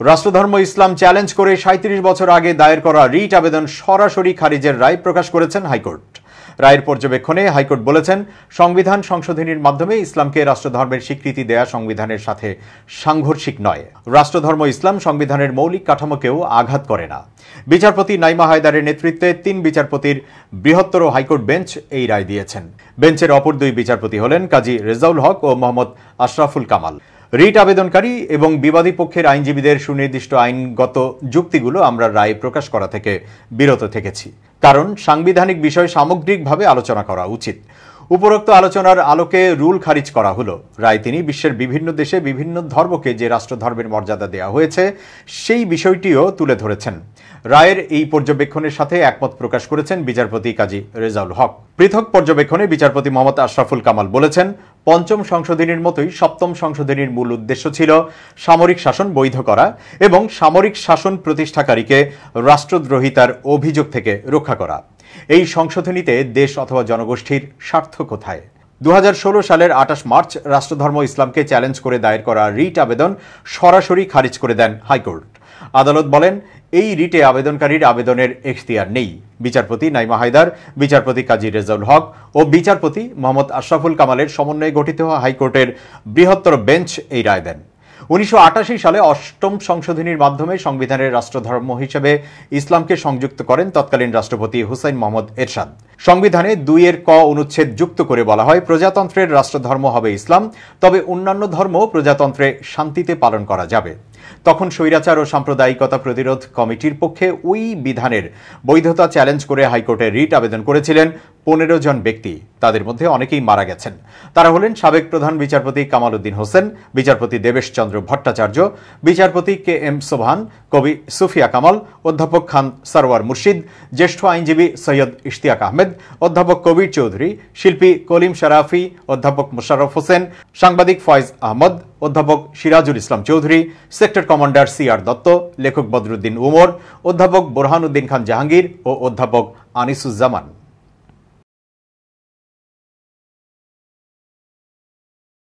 রাষ্ট্রধর্ম ইসলাম challenge করে ৩৭ বছর আগে দায়ের করা রিট আবেদন সরাসরি খারিজের রায় প্রকাশ করেছেন হাইকোর্ট। রায়ের পর্যবেক্ষণে হাইকোর্ট বলেছেন, সংবিধান সংশোধনীর মাধ্যমে ইসলামকে রাষ্ট্রধর্মের স্বীকৃতি দেয়া সংবিধানের সাথে সাংঘর্ষিক নয়। রাষ্ট্রধর্ম ইসলাম সংবিধানের মৌলিক কাঠামোকেও আঘাত করে না। বিচারপতি নাইমা হায়দারের নেতৃত্বে ৩ বিচারপতির বৃহত্তর হাইকোর্ট বেঞ্চ এই রায় দিয়েছেন। বেঞ্চের অপর ২ বিচারপতি হলেন কাজী রেজাউল হক ও মোহাম্মদ আশরাফুল কামাল। রিট আবেদনকারী এবং বিবাদী পক্ষের আইনজীবীদের সুনির্দিষ্ট আইনগত যুক্তিগুলো আমরা রায় প্রকাশ করা থেকে বিরত থেকেছি, কারণ সাংবিধানিক বিষয় সামগ্রিকভাবে আলোচনা করা উচিত। উপরোক্ত আলোচনার আলোকে রুল খারিজ করা হলো। রায় তিনি বিশ্বের বিভিন্ন দেশে বিভিন্ন ধর্মকে যে রাষ্ট্রধর্মের মর্যাদা দেওয়া হয়েছে সেই বিষয়টিও তুলে ধরেছেন। রায়ের এই পর্যবেক্ষণের সাথে একমত প্রকাশ করেছেন বিচারপতি কাজী রেজাউল হক। পৃথক পর্যবেক্ষণে বিচারপতি মোহাম্মদ আশরাফুল কামাল বলেছেন, পঞ্চম সংশোধনীর মতোই সপ্তম সংশোধনীর মূল উদ্দেশ্য ছিল সামরিক শাসন বৈধ করা এবং সামরিক শাসন প্রতিষ্ঠাকারীকে রাষ্ট্রদ্রোহিতার অভিযোগ থেকে রক্ষা করা। এই সংশোধনীতে দেশ অথবা জনগোষ্ঠীর স্বার্থ কোথায়? ২০১৬ সালের ২৮ মার্চ রাষ্ট্রধর্ম ইসলামকে চ্যালেঞ্জ করে দায়ের করা রিট আবেদন সরাসরি খারিজ করে দেন হাইকোর্ট। আদালত বলেন, এই রিটে আবেদনকারীর আবেদনের এখতিয়ার নেই। বিচারপতি নাইমা হায়দার, বিচারপতি কাজী রেজাউল হক ও বিচারপতি মোহাম্মদ আশরাফুল কামালের সমন্বয়ে গঠিত হাইকোর্টের বৃহত্তর বেঞ্চ এই রায় দেন। ১৯৮৮ সালে অষ্টম সংশোধনীর মাধ্যমে সংবিধানের রাষ্ট্রধর্ম হিসেবে ইসলামকে সংযুক্ত করেন তৎকালীন রাষ্ট্রপতি হুসাইন মোহাম্মদ এরশাদ। সংবিধানে ২ ক অনুচ্ছেদ যুক্ত করে বলা হয়, প্রজাতন্ত্রের রাষ্ট্রধর্ম হবে ইসলাম, তবে অন্যান্য ধর্ম প্রজাতন্ত্রে শান্তিতে পালন করা যাবে। তখন স্বৈরাচার ও সাম্প্রদায়িকতা প্রতিরোধ কমিটির পক্ষে ওই বিধানের বৈধতা চ্যালেঞ্জ করে হাইকোর্টে রিট আবেদন করেছিলেন ১৫ জন ব্যক্তি। তাদের মধ্যে অনেকেই মারা গেছেন। তারা হলেন সাবেক প্রধান বিচারপতি কামাল উদ্দিন হোসেন, বিচারপতি দেবেশ চন্দ্র ভট্টাচার্য, বিচারপতি কে এম সোবহান, কবি সুফিয়া কামাল, অধ্যাপক খান সরওয়ার মুর্শিদ, জ্যেষ্ঠ আইনজীবী সৈয়দ ইশতিয়াক আহমেদ, অধ্যাপক কবির চৌধুরী, শিল্পী কলিম শরাফি, অধ্যাপক মোশাররফ হোসেন, সাংবাদিক ফয়েজ আহমদ, অধ্যাপক Sirajul Islam Chowdhury, sector commander CR Dutta, লেখক বদরুদ্দিন উমর, অধ্যাপক বোরহানউদ্দিন খান জাহাঙ্গীর ও অধ্যাপক আনিসুজ্জামান।